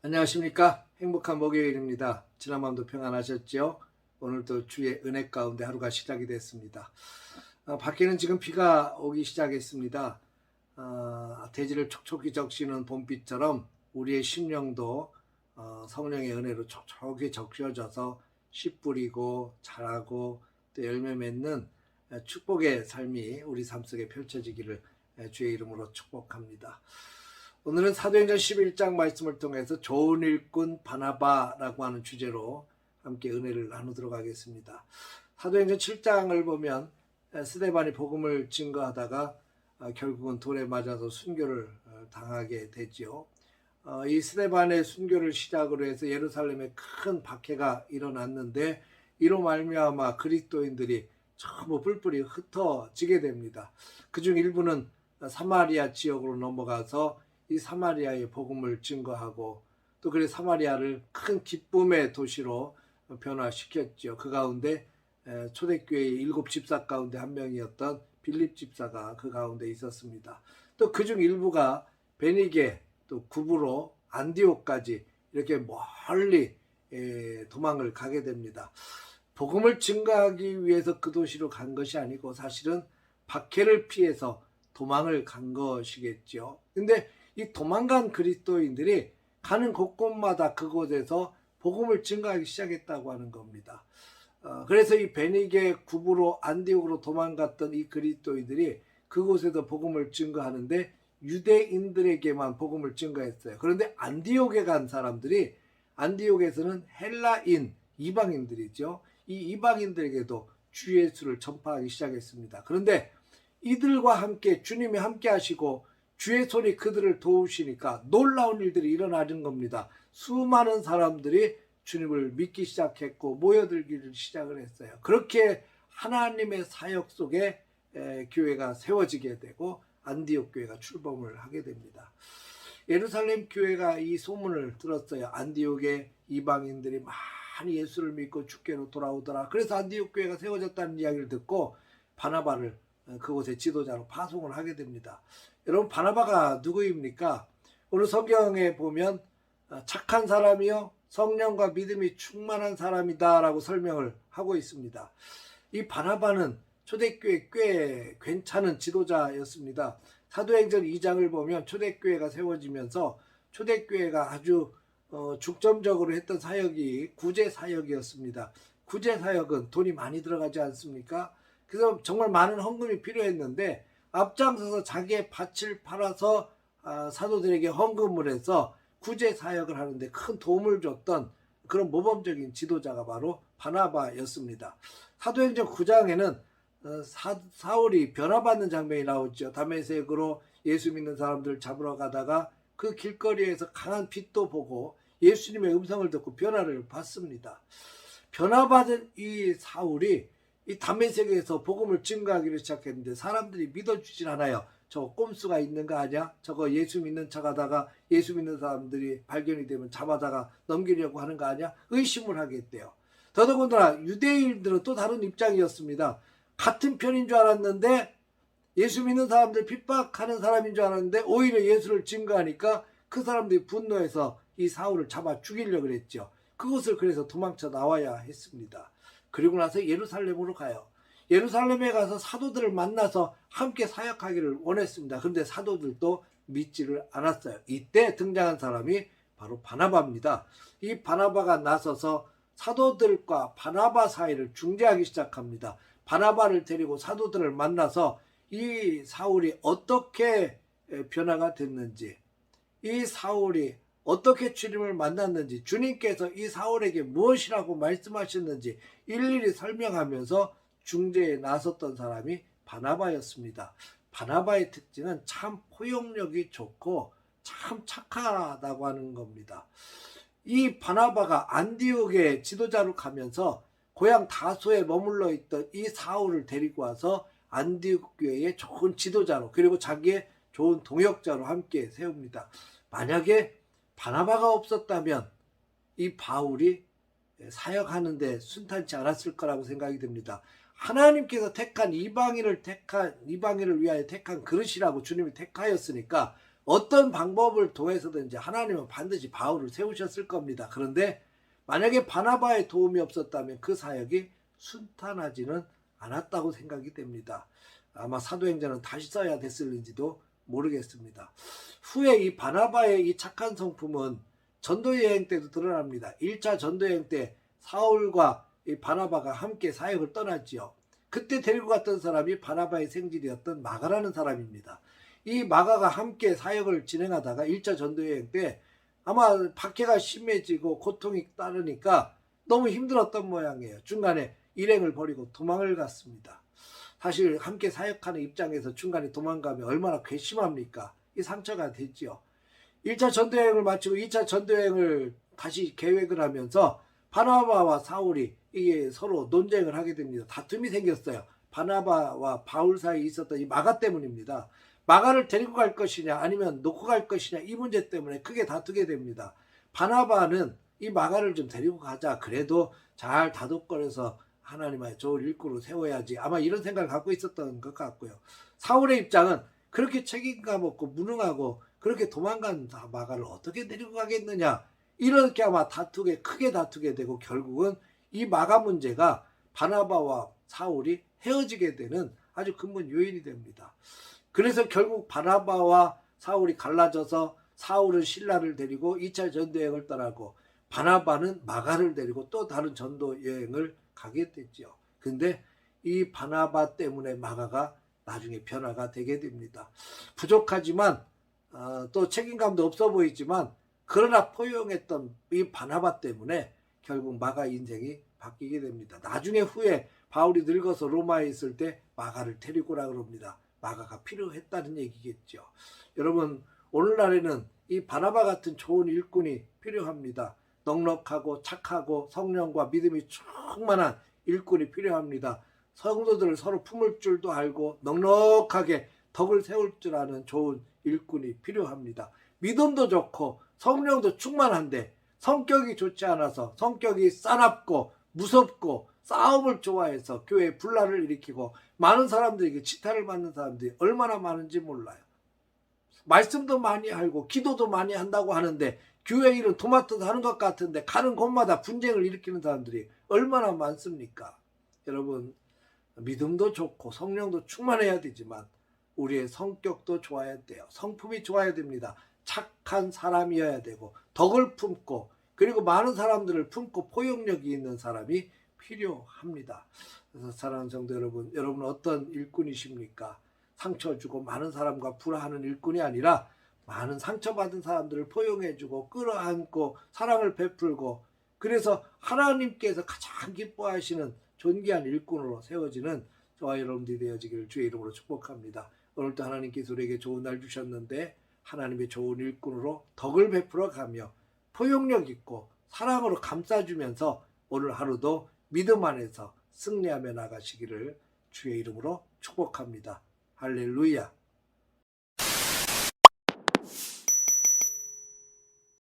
안녕하십니까. 행복한 목요일입니다. 지난밤도 평안하셨죠? 오늘도 주의 은혜 가운데 하루가 시작이 됐습니다. 밖에는 지금 비가 오기 시작했습니다. 대지를 촉촉히 적시는 봄비처럼 우리의 심령도 성령의 은혜로 촉촉히 적셔져서 씨 뿌리고 자라고 또 열매 맺는 축복의 삶이 우리 삶 속에 펼쳐지기를 주의 이름으로 축복합니다. 오늘은 사도행전 11장 말씀을 통해서 좋은 일꾼 바나바라고 하는 주제로 함께 은혜를 나누도록 하겠습니다. 사도행전 7장을 보면 스데반이 복음을 증거하다가 결국은 돌에 맞아서 순교를 당하게 되지요. 이 스데반의 순교를 시작으로 해서 예루살렘에 큰 박해가 일어났는데 이로 말미암아 그리스도인들이 전부 뿔뿔이 흩어지게 됩니다. 그중 일부는 사마리아 지역으로 넘어가서 이 사마리아의 복음을 증거하고 또 그래 사마리아를 큰 기쁨의 도시로 변화시켰죠. 그 가운데 초대교회의 7 집사 가운데 한 명이었던 빌립 집사가 그 가운데 있었습니다. 또 그중 일부가 베니게 또 구브로 안디옥까지 이렇게 멀리 도망을 가게 됩니다. 복음을 증거하기 위해서 그 도시로 간 것이 아니고 사실은 박해를 피해서 도망을 간 것이겠죠. 근데 이 도망간 그리스도인들이 가는 곳곳마다 그곳에서 복음을 증거하기 시작했다고 하는 겁니다. 그래서 이 베니게 구브로 안디옥으로 도망갔던 이 그리스도인들이 그곳에서 복음을 증거하는데 유대인들에게만 복음을 증거했어요. 그런데 안디옥에 간 사람들이 안디옥에서는 헬라인 이방인들이죠. 이 이방인들에게도 주 예수를 전파하기 시작했습니다. 그런데 이들과 함께 주님이 함께 하시고 주의 손이 그들을 도우시니까 놀라운 일들이 일어나는 겁니다. 수많은 사람들이 주님을 믿기 시작했고 모여들기를 시작을 했어요. 그렇게 하나님의 사역 속에 교회가 세워지게 되고 안디옥 교회가 출범을 하게 됩니다. 예루살렘 교회가 이 소문을 들었어요. 안디옥에 이방인들이 많이 예수를 믿고 주께로 돌아오더라. 그래서 안디옥 교회가 세워졌다는 이야기를 듣고 바나바를 그곳의 지도자로 파송을 하게 됩니다. 여러분, 바나바가 누구입니까? 오늘 성경에 보면 착한 사람이요 성령과 믿음이 충만한 사람이다 라고 설명을 하고 있습니다. 이 바나바는 초대교회 꽤 괜찮은 지도자였습니다. 사도행전 2장을 보면 초대교회가 세워지면서 초대교회가 아주 중점적으로 했던 사역이 구제사역이었습니다. 구제사역은 돈이 많이 들어가지 않습니까? 그래서 정말 많은 헌금이 필요했는데 앞장서서 자기의 밭을 팔아서 사도들에게 헌금을 해서 구제사역을 하는데 큰 도움을 줬던 그런 모범적인 지도자가 바로 바나바였습니다. 사도행전 9장에는 사울이 변화받는 장면이 나오죠. 다메섹으로 예수 믿는 사람들 잡으러 가다가 그 길거리에서 강한 빛도 보고 예수님의 음성을 듣고 변화를 받습니다. 변화받은 이 사울이 이 다메섹에서 복음을 증거하기를 시작했는데 사람들이 믿어주질 않아요. 저거 꼼수가 있는 거 아니야? 저거 예수 믿는 척 하다가 예수 믿는 사람들이 발견이 되면 잡아다가 넘기려고 하는 거 아니야? 의심을 하겠대요. 더더군다나 유대인들은 또 다른 입장이었습니다. 같은 편인 줄 알았는데 예수 믿는 사람들 핍박하는 사람인 줄 알았는데 오히려 예수를 증거하니까 그 사람들이 분노해서 이 사울을 잡아 죽이려고 했죠. 그것을 그래서 도망쳐 나와야 했습니다. 그리고 나서 예루살렘으로 가요. 예루살렘에 가서 사도들을 만나서 함께 사역하기를 원했습니다. 그런데 사도들도 믿지를 않았어요. 이때 등장한 사람이 바로 바나바입니다. 이 바나바가 나서서 사도들과 바나바 사이를 중재하기 시작합니다. 바나바를 데리고 사도들을 만나서 이 사울이 어떻게 변화가 됐는지, 이 사울이 어떻게 주님을 만났는지, 주님께서 이 사울에게 무엇이라고 말씀하셨는지 일일이 설명하면서 중재에 나섰던 사람이 바나바였습니다. 바나바의 특징은 참 포용력이 좋고 참 착하다고 하는 겁니다. 이 바나바가 안디옥의 지도자로 가면서 고향 다소에 머물러 있던 이 사울을 데리고 와서 안디옥 교회의 좋은 지도자로 그리고 자기의 좋은 동역자로 함께 세웁니다. 만약에 바나바가 없었다면 이 바울이 사역하는데 순탄치 않았을 거라고 생각이 듭니다. 하나님께서 택한 이방인을 위하여 택한 그릇이라고 주님이 택하였으니까 어떤 방법을 통해서든지 하나님은 반드시 바울을 세우셨을 겁니다. 그런데 만약에 바나바의 도움이 없었다면 그 사역이 순탄하지는 않았다고 생각이 됩니다. 아마 사도행전은 다시 써야 됐을는지도 모르겠습니다. 후에 이 바나바의 이 착한 성품은 전도여행 때도 드러납니다. 1차 전도여행 때 사울과 이 바나바가 함께 사역을 떠났지요. 그때 데리고 갔던 사람이 바나바의 생질이었던 마가라는 사람입니다. 이 마가가 함께 사역을 진행하다가 1차 전도여행 때 아마 박해가 심해지고 고통이 따르니까 너무 힘들었던 모양이에요. 중간에 일행을 버리고 도망을 갔습니다. 사실 함께 사역하는 입장에서 중간에 도망가면 얼마나 괘씸합니까? 이 상처가 됐지요. 1차 전도여행을 마치고 2차 전도여행을 다시 계획을 하면서 바나바와 사울이 이게 서로 논쟁을 하게 됩니다. 다툼이 생겼어요. 바나바와 바울 사이에 있었던 이 마가 때문입니다. 마가를 데리고 갈 것이냐 아니면 놓고 갈 것이냐 이 문제 때문에 크게 다투게 됩니다. 바나바는 이 마가를 좀 데리고 가자. 그래도 잘 다독거려서 하나님의 좋은 일꾼으로 세워야지. 아마 이런 생각을 갖고 있었던 것 같고요. 사울의 입장은 그렇게 책임감 없고 무능하고 그렇게 도망간 마가를 어떻게 데리고 가겠느냐. 이렇게 아마 크게 다투게 되고 결국은 이 마가 문제가 바나바와 사울이 헤어지게 되는 아주 근본 요인이 됩니다. 그래서 결국 바나바와 사울이 갈라져서 사울은 실라를 데리고 2차 전도여행을 떠나고 바나바는 마가를 데리고 또 다른 전도여행을 가게 됐죠. 근데 이 바나바 때문에 마가가 나중에 변화가 되게 됩니다. 부족하지만 또 책임감도 없어 보이지만 그러나 포용했던 이 바나바 때문에 결국 마가 인생이 바뀌게 됩니다. 나중에 후에 바울이 늙어서 로마에 있을 때 마가를 데리고 오라 그럽니다. 마가가 필요했다는 얘기겠죠. 여러분 오늘날에는 이 바나바 같은 좋은 일꾼이 필요합니다. 넉넉하고 착하고 성령과 믿음이 충만한 일꾼이 필요합니다. 성도들을 서로 품을 줄도 알고 넉넉하게 덕을 세울 줄 아는 좋은 일꾼이 필요합니다. 믿음도 좋고 성령도 충만한데 성격이 좋지 않아서 성격이 싸납고 무섭고 싸움을 좋아해서 교회에 분란을 일으키고 많은 사람들에게 지탄을 받는 사람들이 얼마나 많은지 몰라요. 말씀도 많이 알고 기도도 많이 한다고 하는데 교회 일은 도맡아서 하는 것 같은데 가는 곳마다 분쟁을 일으키는 사람들이 얼마나 많습니까? 여러분 믿음도 좋고 성령도 충만해야 되지만 우리의 성격도 좋아야 돼요. 성품이 좋아야 됩니다. 착한 사람이어야 되고 덕을 품고 그리고 많은 사람들을 품고 포용력이 있는 사람이 필요합니다. 그래서 사랑하는 성도 여러분, 여러분은 어떤 일꾼이십니까? 상처 주고 많은 사람과 불화하는 일꾼이 아니라 많은 상처받은 사람들을 포용해주고 끌어안고 사랑을 베풀고 그래서 하나님께서 가장 기뻐하시는 존귀한 일꾼으로 세워지는 저와 여러분들이 되어지기를 주의 이름으로 축복합니다. 오늘도 하나님께서 우리에게 좋은 날 주셨는데 하나님의 좋은 일꾼으로 덕을 베풀어 가며 포용력 있고 사랑으로 감싸주면서 오늘 하루도 믿음 안에서 승리하며 나가시기를 주의 이름으로 축복합니다. 할렐루야.